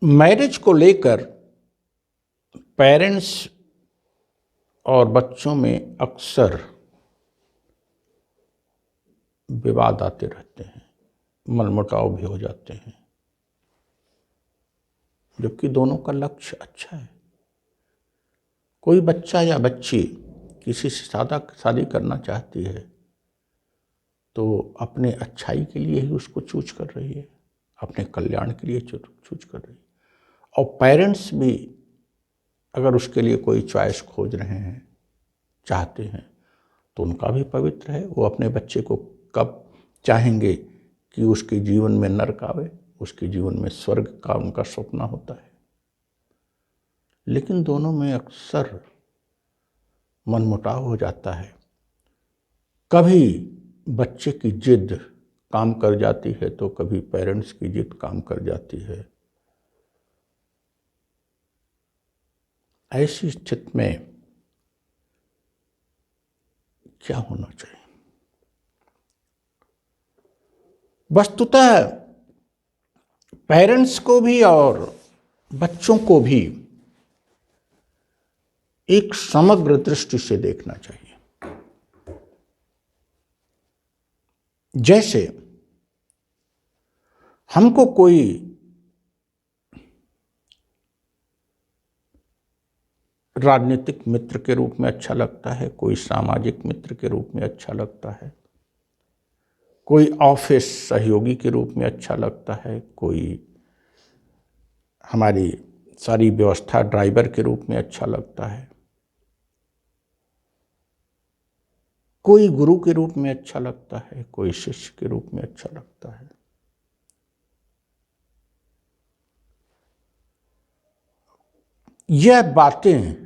Marriage को लेकर parents और बच्चों में अक्सर विवाद आते रहते हैं, मनमुटाव भी हो जाते हैं, जबकि दोनों का लक्ष्य अच्छा है। कोई बच्चा या बच्ची किसी से शादी करना चाहती है तो अपने अच्छाई के लिए ही उसको चूज कर रही है, अपने कल्याण के लिए चूज कर रही है। और पेरेंट्स भी अगर उसके लिए कोई चॉइस खोज रहे हैं, चाहते हैं, तो उनका भी पवित्र है। वो अपने बच्चे को कब चाहेंगे कि उसके जीवन में नरक आवे, उसके जीवन में स्वर्ग का उनका सपना होता है। लेकिन दोनों में अक्सर मनमुटाव हो जाता है। कभी बच्चे की जिद काम कर जाती है तो कभी पेरेंट्स की जिद काम कर जाती है। ऐसी स्थिति में क्या होना चाहिए? वस्तुतः पेरेंट्स को भी और बच्चों को भी एक समग्र दृष्टि से देखना चाहिए। जैसे हमको कोई राजनीतिक मित्र के रूप में अच्छा लगता है, कोई सामाजिक मित्र के रूप में अच्छा लगता है, कोई ऑफिस सहयोगी के रूप में अच्छा लगता है, कोई हमारी सारी व्यवस्था ड्राइवर के रूप में अच्छा लगता है, कोई गुरु के रूप में अच्छा लगता है, कोई शिष्य के रूप में अच्छा लगता है। यह बातें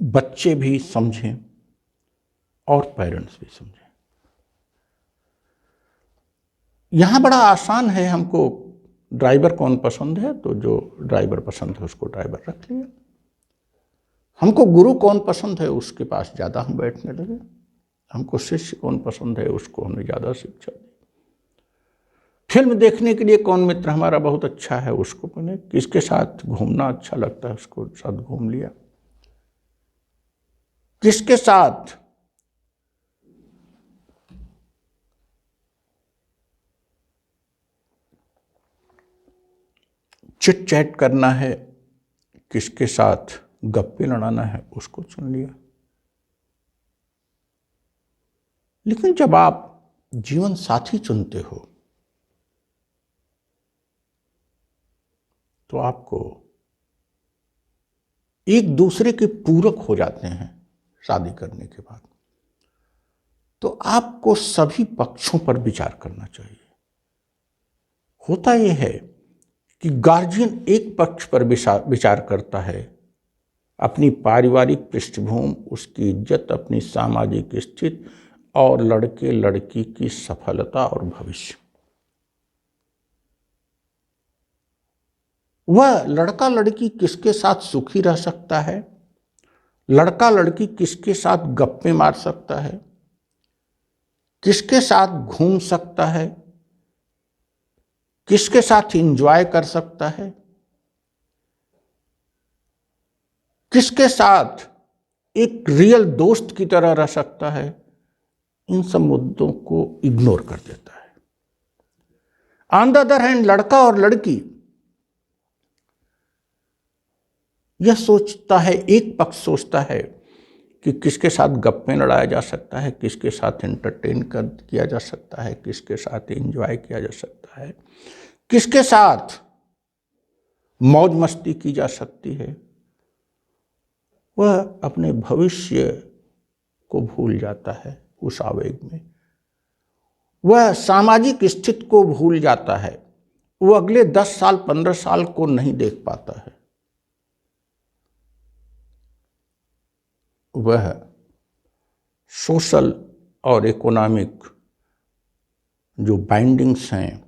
बच्चे भी समझें और पेरेंट्स भी समझें। यहां बड़ा आसान है, हमको ड्राइवर कौन पसंद है तो जो ड्राइवर पसंद है उसको ड्राइवर रख लिया। हमको गुरु कौन पसंद है उसके पास ज़्यादा हम बैठने लगे। हमको शिष्य कौन पसंद है उसको हमने ज़्यादा शिक्षा दी। फिल्म देखने के लिए कौन मित्र हमारा बहुत अच्छा है उसको मैंने, किसके साथ घूमना अच्छा लगता है उसको साथ घूम लिया, किसके साथ चिट चैट करना है, किसके साथ गप्पे लड़ाना है उसको चुन लिया। लेकिन जब आप जीवन साथी चुनते हो तो आपको एक दूसरे के पूरक हो जाते हैं। शादी करने के बाद तो आपको सभी पक्षों पर विचार करना चाहिए। होता यह है कि गार्जियन एक पक्ष पर विचार करता है, अपनी पारिवारिक पृष्ठभूमि, उसकी इज्जत, अपनी सामाजिक स्थिति और लड़के लड़की की सफलता और भविष्य। वह लड़का लड़की किसके साथ सुखी रह सकता है, लड़का लड़की किसके साथ गप्पे मार सकता है, किसके साथ घूम सकता है, किसके साथ एंजॉय कर सकता है, किसके साथ एक रियल दोस्त की तरह रह सकता है, इन सब मुद्दों को इग्नोर कर देता है। ऑन द अदर हैंड लड़का और लड़की यह सोचता है, एक पक्ष सोचता है कि किसके साथ गप्पे लड़ाया जा सकता है, किसके साथ एंटरटेन किया जा सकता है, किसके साथ एंजॉय किया जा सकता है, किसके साथ मौज मस्ती की जा सकती है। वह अपने भविष्य को भूल जाता है उस आवेग में। वह सामाजिक स्थिति को भूल जाता है। वो अगले 10 साल 15 साल को नहीं देख पाता है। वह सोशल और इकोनॉमिक जो बाइंडिंग्स हैं,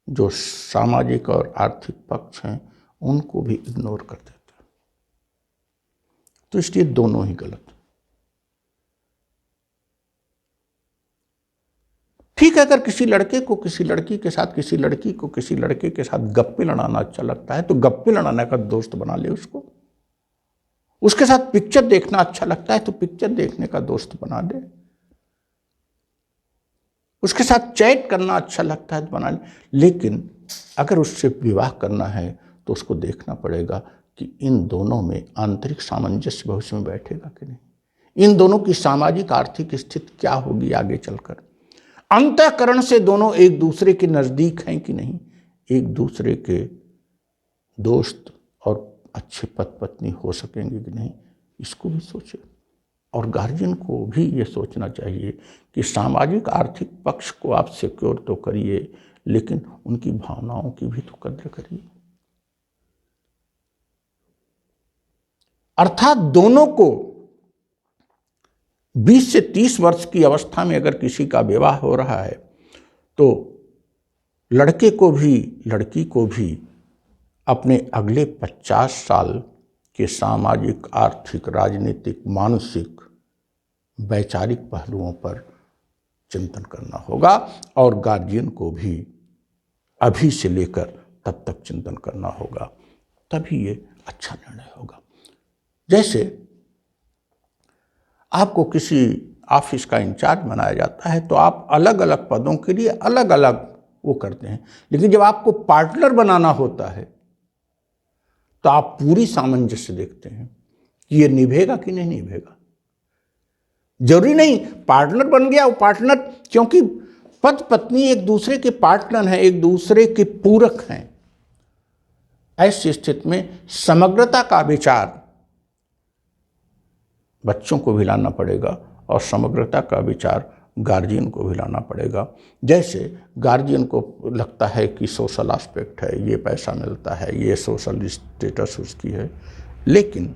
जो सामाजिक और आर्थिक पक्ष हैं, उनको भी इग्नोर कर देता है। तो इसलिए दोनों ही गलत। ठीक ठीक है, अगर किसी लड़के को किसी लड़की के साथ, किसी लड़की को किसी लड़के के साथ गप्पे लड़ाना अच्छा लगता है तो गप्पे लड़ाने का दोस्त बना ले उसको। उसके साथ पिक्चर देखना अच्छा लगता है तो पिक्चर देखने का दोस्त बना ले। उसके साथ चैट करना अच्छा लगता है तो बना ले। लेकिन अगर उससे विवाह करना है तो उसको देखना पड़ेगा कि इन दोनों में आंतरिक सामंजस्य भविष्य में बैठेगा कि नहीं, इन दोनों की सामाजिक आर्थिक स्थिति क्या होगी आगे चलकर, अंतःकरण से दोनों एक दूसरे के नजदीक हैं कि नहीं, एक दूसरे के दोस्त और अच्छे पति पत्नी हो सकेंगे कि नहीं, इसको भी सोचे। और गार्जियन को भी ये सोचना चाहिए कि सामाजिक आर्थिक पक्ष को आप सिक्योर तो करिए, लेकिन उनकी भावनाओं की भी तो कद्र करिए। अर्थात दोनों को 20 से 30 वर्ष की अवस्था में अगर किसी का विवाह हो रहा है तो लड़के को भी लड़की को भी अपने अगले 50 साल के सामाजिक, आर्थिक, राजनीतिक, मानसिक, वैचारिक पहलुओं पर चिंतन करना होगा और गार्जियन को भी अभी से लेकर तब तक चिंतन करना होगा, तभी ये अच्छा निर्णय होगा। जैसे आपको किसी ऑफिस का इंचार्ज बनाया जाता है तो आप अलग अलग पदों के लिए अलग अलग वो करते हैं, लेकिन जब आपको पार्टनर बनाना होता है तो आप पूरी सामंजस्य देखते हैं कि ये निभेगा कि नहीं निभेगा। जरूरी नहीं पार्टनर बन गया वो पार्टनर, क्योंकि पति पत्नी एक दूसरे के पार्टनर हैं, एक दूसरे के पूरक हैं। ऐसी स्थिति में समग्रता का विचार बच्चों को भी लाना पड़ेगा और समग्रता का विचार गार्जियन को भी लाना पड़ेगा। जैसे गार्जियन को लगता है कि सोशल एस्पेक्ट है, ये पैसा मिलता है, ये सोशल स्टेटस उसकी है, लेकिन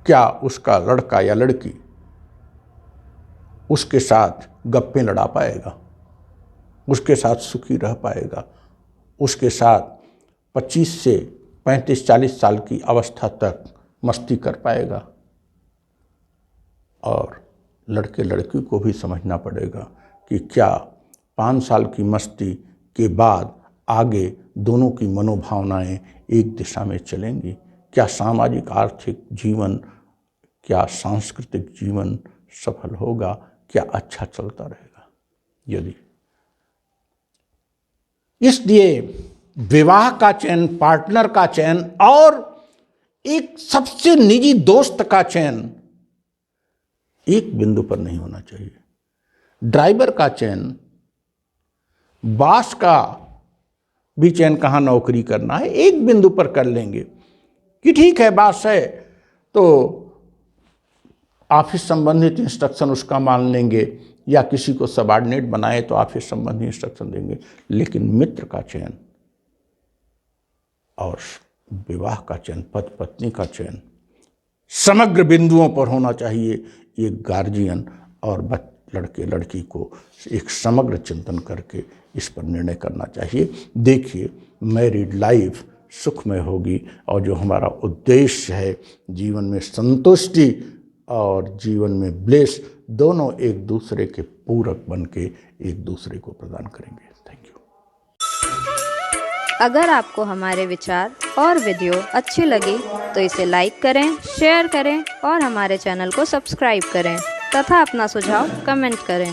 क्या उसका लड़का या लड़की उसके साथ गप्पे लड़ा पाएगा, उसके साथ सुखी रह पाएगा, उसके साथ 25 से 35-40 साल की अवस्था तक मस्ती कर पाएगा? और लड़के लड़की को भी समझना पड़ेगा कि क्या 5 साल की मस्ती के बाद आगे दोनों की मनोभावनाएं एक दिशा में चलेंगी? क्या सामाजिक आर्थिक जीवन, क्या सांस्कृतिक जीवन सफल होगा? क्या अच्छा चलता रहेगा? यदि इसलिए विवाह का चयन, पार्टनर का चयन और एक सबसे निजी दोस्त का चयन एक बिंदु पर नहीं होना चाहिए। ड्राइवर का चयन, बॉस का भी चयन, कहाँ नौकरी करना है, एक बिंदु पर कर लेंगे कि ठीक है बॉस है तो ऑफिस संबंधित इंस्ट्रक्शन उसका मान लेंगे, या किसी को सबऑर्डिनेट बनाए तो ऑफिस संबंधी इंस्ट्रक्शन देंगे। लेकिन मित्र का चयन और विवाह का चयन, पति पत्नी का चयन समग्र बिंदुओं पर होना चाहिए। एक गार्जियन और लड़के लड़की को एक समग्र चिंतन करके इस पर निर्णय करना चाहिए। देखिए, मैरिड लाइफ सुखमय होगी और जो हमारा उद्देश्य है जीवन में संतुष्टि और जीवन में ब्लेस, दोनों एक दूसरे के पूरक बन के एक दूसरे को प्रदान करेंगे। Thank you. अगर आपको हमारे विचार और वीडियो अच्छी लगी तो इसे लाइक करें, शेयर करें और हमारे चैनल को सब्सक्राइब करें तथा अपना सुझाव कमेंट करें।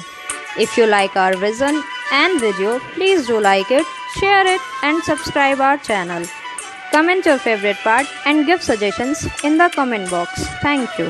If you like our vision and video, please do like it, share it and subscribe our channel. Comment your favorite part and give suggestions in the comment box. Thank you.